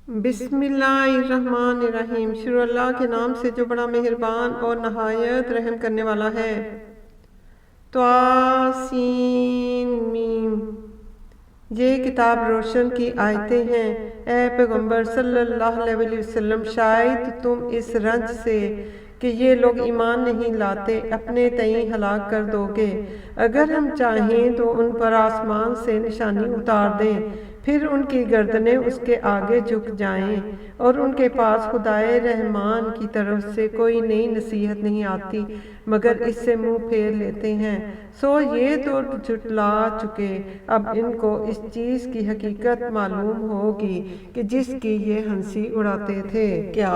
بسم اللہ الرحمن الرحیم، شروع اللہ کے نام سے جو بڑا مہربان اور نہایت رحم کرنے والا ہے۔ طاسین میم۔ یہ کتاب روشن کی آیتیں ہیں۔ اے پیغمبر صلی اللہ علیہ وسلم، شاید تم اس رنج سے کہ یہ لوگ ایمان نہیں لاتے اپنے تئیں ہلاک کر دو گے۔ اگر ہم چاہیں تو ان پر آسمان سے نشانی اتار دیں، پھر ان کی گردنیں اس کے آگے جھک جائیں اور ان کے پاس خدائے رحمان کی طرف سے کوئی نئی نصیحت نہیں آتی مگر اس سے منہ پھیر لیتے ہیں۔ سو یہ تو جھٹلا چکے، اب ان کو اس چیز کی حقیقت معلوم ہوگی کہ جس کی یہ ہنسی اڑاتے تھے۔ کیا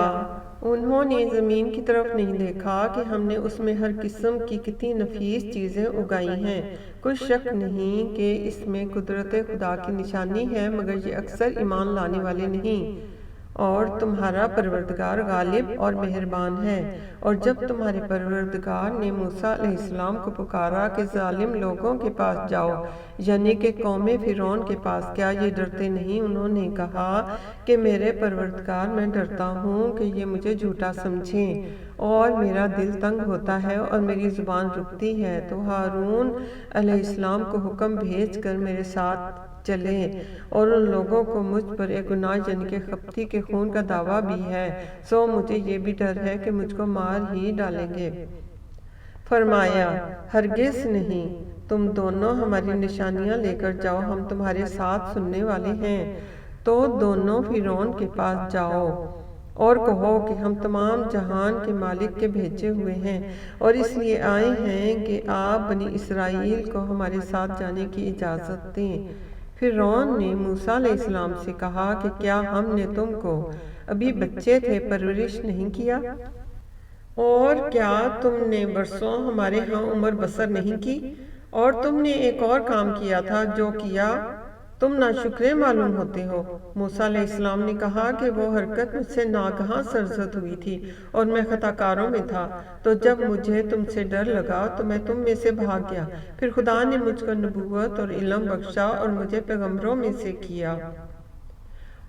انہوں نے زمین کی طرف نہیں دیکھا کہ ہم نے اس میں ہر قسم کی کتنی نفیس چیزیں اگائی ہیں؟ کوئی شک نہیں کہ اس میں قدرت خدا کی نشانی ہے، مگر یہ اکثر ایمان لانے والے نہیں۔ اور تمہارا پروردگار غالب اور مہربان ہے۔ اور جب تمہارے پروردگار نے موسیٰ علیہ السلام کو پکارا کہ ظالم لوگوں کے پاس جاؤ، یعنی کہ قوم فرعون کے پاس، کیا یہ ڈرتے نہیں؟ انہوں نے کہا کہ میرے پروردگار، میں ڈرتا ہوں کہ یہ مجھے جھوٹا سمجھیں، اور میرا دل تنگ ہوتا ہے اور میری زبان رکتی ہے۔ تو ہارون علیہ السلام کو حکم بھیج کر میرے ساتھ چلیں، اور ان لوگوں کو مجھ پر ایک گناہ یعنی کہ قبطی کے خون کا دعویٰ بھی ہے، سو مجھے یہ بھی ڈر ہے کہ مجھ کو مار ہی ڈالیں گے۔ فرمایا، ہرگز نہیں، تم دونوں ہماری نشانیاں لے کر جاؤ، ہم تمہارے ساتھ سننے والے ہیں۔ تو دونوں فرعون کے پاس جاؤ اور کہو کہ ہم تمام جہان کے مالک کے بھیجے ہوئے ہیں، اور اس لیے آئے ہیں کہ آپ بنی اسرائیل کو ہمارے ساتھ جانے کی اجازت دیں۔ فرعون نے موسیٰ علیہ السلام سے کہا کہ کیا ہم نے تم کو ابھی بچے تھے پرورش نہیں کیا؟ اور کیا تم نے برسوں ہمارے ہاں عمر بسر نہیں کی؟ اور تم نے ایک اور کام کیا تھا، جو کیا تم ناشکرے معلوم ہوتے ہو۔ موسیٰ علیہ السلام نے کہا کہ وہ حرکت مجھ سے ناگہاں سرزد ہوئی تھی اور میں خطا کاروں میں تھا، تو جب مجھے تم سے ڈر لگا تو میں تم میں سے بھاگ گیا۔ پھر خدا نے مجھ کو نبوت اور علم بخشا اور مجھے پیغمبروں میں سے کیا۔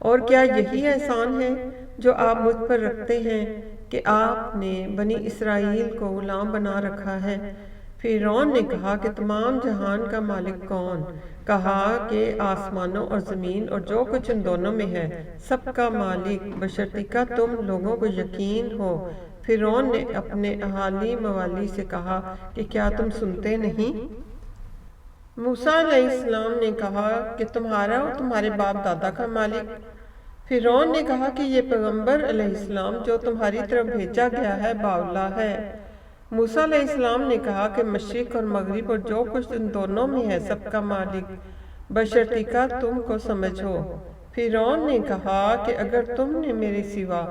اور کیا یہی احسان ہے جو آپ مجھ پر رکھتے ہیں کہ آپ نے بنی اسرائیل کو غلام بنا رکھا ہے؟ فرعون نے کہا کہ تمام جہان کا مالک کون؟ کہا کہ آسمانوں اور زمین اور جو کچھ ان دونوں میں ہے، سب کا مالک، بشرطیکہ تم لوگوں کو یقین ہو۔ فرعون نے اپنے اہالی موالی سے کہا کہ کیا تم سنتے نہیں؟ موسیٰ علیہ السلام نے کہا کہ تمہارا اور تمہارے باپ دادا کا مالک۔ فرعون نے کہا کہ یہ پیغمبر علیہ السلام جو تمہاری طرف بھیجا گیا ہے باولا ہے۔ موسیٰ علیہ السلام نے کہا کہ مشرق اور مغرب اور جو کچھ ان دونوں میں ہے، سب کا مالک، بشرطیکہ تم کو سمجھ ہو۔ فرعون نے کہا کہ اگر تم نے میرے سوا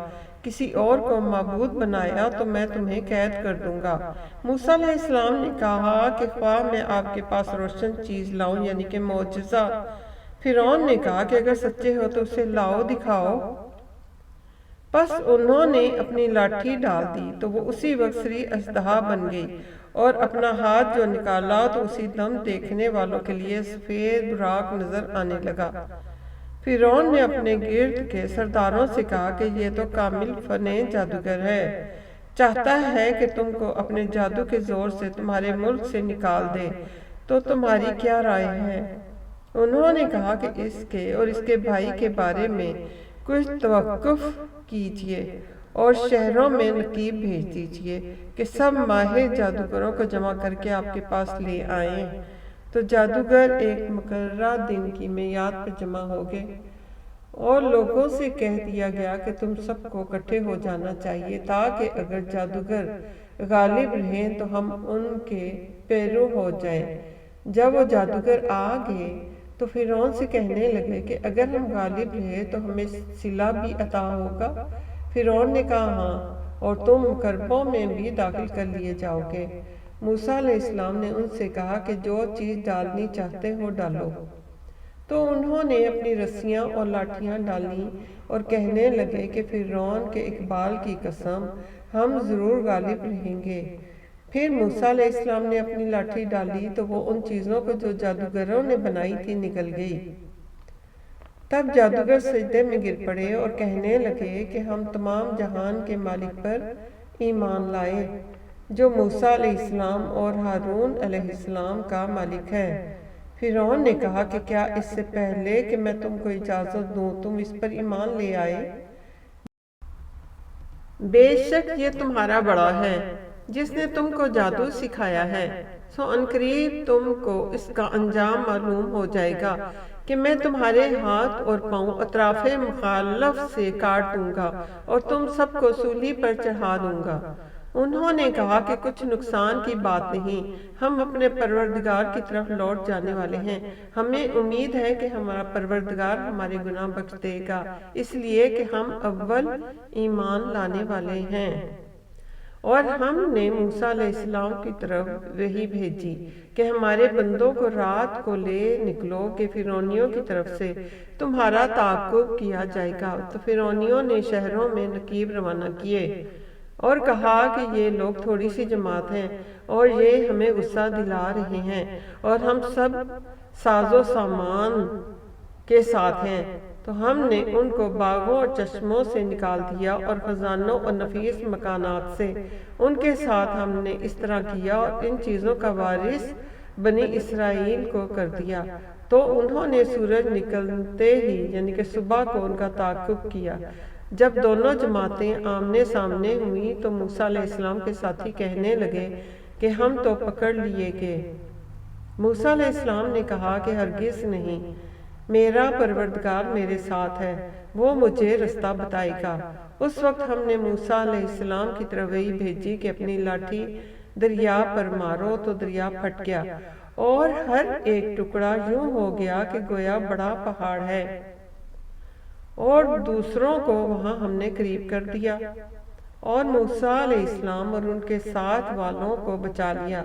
کسی اور کو معبود بنایا تو میں تمہیں قید کر دوں گا۔ موسیٰ علیہ السلام نے کہا کہ خواہ میں آپ کے پاس روشن چیز لاؤں، یعنی کہ معجزہ۔ فرعون نے کہا کہ اگر سچے ہو تو اسے لاؤ، دکھاؤ۔ پس انہوں نے اپنی لاٹھی ڈال دی تو وہ اسی وقت سری اژدہا بن گئی، اور اپنا ہاتھ جو نکالا تو اسی دم دیکھنے والوں کے لیے سفید براق نظر آنے لگا۔ فرعون نے اپنے گرد کے سرداروں سے کہا کہ یہ تو کامل فن جادوگر ہے، چاہتا ہے کہ تم کو اپنے جادو کے زور سے تمہارے ملک سے نکال دے، تو تمہاری کیا رائے ہے؟ انہوں نے کہا کہ اس کے اور اس کے بھائی کے بارے میں کچھ توقف کیجئے اور شہروں میں نقیب بھیج دیجئے کہ سب ماہر جادوگروں کو جمع کر کے آپ کے پاس لے آئیں۔ تو جادوگر ایک مقررہ دن کی میعاد پر جمع ہو گئے، اور لوگوں سے کہہ دیا گیا کہ تم سب کو اکٹھے ہو جانا چاہیے، تاکہ اگر جادوگر غالب رہیں تو ہم ان کے پیرو ہو جائیں۔ جب وہ جادوگر آ گئے تو فرعون سے کہنے لگے کہ اگر ہم غالب رہے تو ہمیں صلہ بھی عطا ہوگا۔ فرعون نے کہا ہاں، اور تم مکربوں میں بھی داخل کر لیے جاؤ گے۔ موسیٰ علیہ السلام نے ان سے کہا کہ جو چیز ڈالنی چاہتے ہو ڈالو۔ تو انہوں نے اپنی رسیاں اور لاٹھیاں ڈالیں اور کہنے لگے کہ فرعون کے اقبال کی قسم، ہم ضرور غالب رہیں گے۔ پھر موسیٰ علیہ السلام نے اپنی لاٹھی ڈالی تو وہ ان چیزوں کو جو جادوگروں نے بنائی تھی نکل گئی۔ تب جادوگر سجدے میں گر پڑے اور کہنے لگے کہ ہم تمام جہان کے مالک پر ایمان لائے جو موسیٰ علیہ السلام اور ہارون علیہ السلام کا مالک ہے۔ فرعون نے کہا کہ کیا اس سے پہلے کہ میں تم کو اجازت دوں تم اس پر ایمان لے آئے؟ بے شک یہ تمہارا بڑا ہے جس نے تم کو جادو سکھایا ہے، سو عنقریب تم کو اس کا انجام معلوم ہو جائے گا کہ میں تمہارے ہاتھ اور پاؤں اطراف مخالف سے کاٹ دوں گا اور تم سب کو سولی پر چڑھا دوں گا۔ انہوں نے کہا کہ کچھ نقصان کی بات نہیں، ہم اپنے پروردگار کی طرف لوٹ جانے والے ہیں، ہمیں امید ہے کہ ہمارا پروردگار ہمارے گناہ بخش دے گا، اس لیے کہ ہم اول ایمان لانے والے ہیں۔ اور ہم نے موسیٰ علیہ السلام کی طرف وحی بھیجی کہ ہمارے بندوں کو رات کو لے نکلو کہ فرعونیوں کی طرف سے تمہارا تعاقب کیا جائے گا۔ تو فرعونیوں نے شہروں میں نقیب روانہ کیے اور کہا کہ یہ لوگ تھوڑی سی جماعت ہیں اور یہ ہمیں غصہ دلا رہے ہیں اور ہم سب ساز و سامان کے ساتھ ہیں۔ تو ہم نے ان کو باغوں اور چشموں سے نکال دیا اور خزانوں اور نفیس مکانات سے ان کے ساتھ ہم نے اس طرح کیا اور ان چیزوں کا وارث بنی اسرائیل کو کر دیا۔ تو انہوں نے سورج نکلتے ہی یعنی کہ صبح کو ان کا تعاقب کیا۔ جب دونوں جماعتیں آمنے سامنے ہوئیں تو موسیٰ علیہ السلام کے ساتھی کہنے لگے کہ ہم تو پکڑ لیے گئے۔ موسیٰ علیہ السلام نے کہا کہ ہرگز نہیں، میرا پروردگار میرے ساتھ ہے، وہ مجھے رستہ بتائے گا۔ اس وقت ہم نے موسیٰ علیہ السلام کی طرف وحی بھیجی کہ اپنی لاٹھی دریا پر مارو، تو دریا پھٹ گیا اور ہر ایک ٹکڑا یوں ہو گیا کہ گویا بڑا پہاڑ ہے، اور دوسروں کو وہاں ہم نے قریب کر دیا اور موسیٰ علیہ السلام اور ان کے ساتھ والوں کو بچا لیا،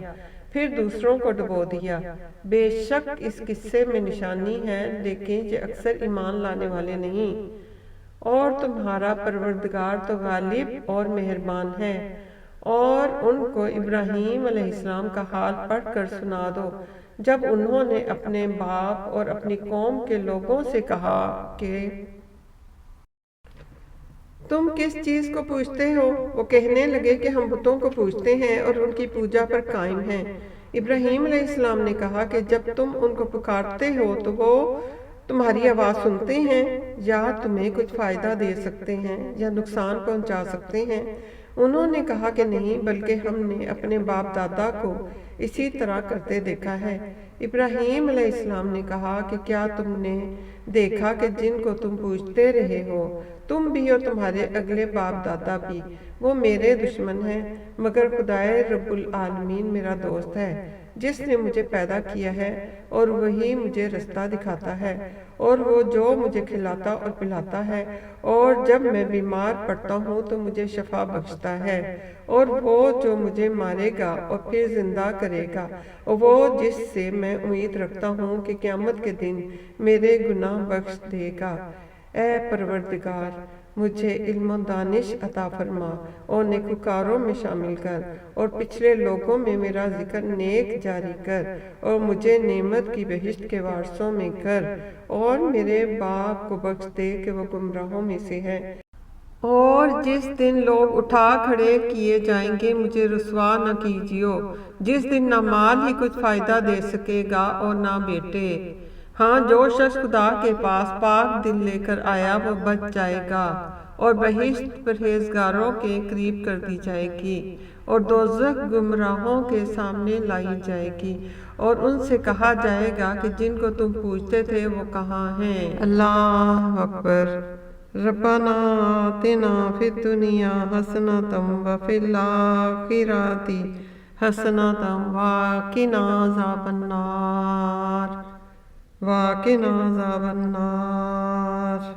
پھر دوسروں کو ڈبو دیا۔ بے شک اس قصے میں نشانی ہے، لیکن یہ اکثر ایمان لانے والے نہیں۔ اور تمہارا پروردگار تو غالب اور مہربان ہے۔ اور ان کو ابراہیم علیہ السلام کا حال پڑھ کر سنا دو جب انہوں نے اپنے باپ اور اپنی قوم کے لوگوں سے کہا کہ تم کس چیز کو پوجتے ہو؟ وہ کہنے لگے کہ ہم بتوں کو پوجتے ہیں اور ان کی پوجا پر قائم ہیں۔ ابراہیم علیہ السلام نے کہا کہ جب تم ان کو پکارتے ہو تو وہ تمہاری آواز سنتے ہیں یا تمہیں کچھ فائدہ دے سکتے ہیں یا نقصان پہنچا سکتے ہیں؟ انہوں نے کہا کہ نہیں، بلکہ ہم نے اپنے باپ دادا کو اسی طرح کرتے دیکھا ہے۔ ابراہیم علیہ السلام نے کہا کہ کیا تم نے دیکھا کہ جن کو تم پوجتے رہے ہو، تم بھی اور تمہارے اگلے باپ دادا بھی، وہ میرے دشمن ہیں، مگر خدائے رب العالمین میرا دوست ہے جس نے مجھے پیدا کیا ہے اور وہی مجھے رستہ دکھاتا ہے، اور وہ جو مجھے کھلاتا اور پلاتا ہے، اور جب میں بیمار پڑتا ہوں تو مجھے شفا بخشتا ہے، اور وہ جو مجھے مارے گا اور پھر زندہ کرے گا، اور وہ جس سے میں امید رکھتا ہوں کہ قیامت کے دن میرے گناہ بخش دے گا۔ اے پروردگار، مجھے علم و دانش عطا فرما اور نیکوکاروں میں شامل کر، اور پچھلے لوگوں میں میرا ذکر نیک جاری کر، اور مجھے نعمت کی بہشت کے وارثوں میں کر، اور میرے باپ کو بخش دے کہ وہ گمراہوں میں سے ہے۔ اور جس دن لوگ اٹھا کھڑے کیے جائیں گے مجھے رسوا نہ کیجیو، جس دن نہ مال ہی کچھ فائدہ دے سکے گا اور نہ بیٹے۔ ہاں، جو شخص خدا کے پاس پاک دل لے کر آیا وہ بچ جائے گا، اور بہشت پرہیزگاروں کے قریب کر دی جائے گی، اور دوزخ گمراہوں کے سامنے لائی جائے گی، اور ان سے کہا جائے گا کہ جن کو تم پوجتے تھے وہ کہاں ہیں؟ اللہ اکبر۔ ربنا آتنا فی الدنیا حسنۃ وفی الآخرۃ حسنۃ وقنا عذاب النار، وقنا عذاب النار۔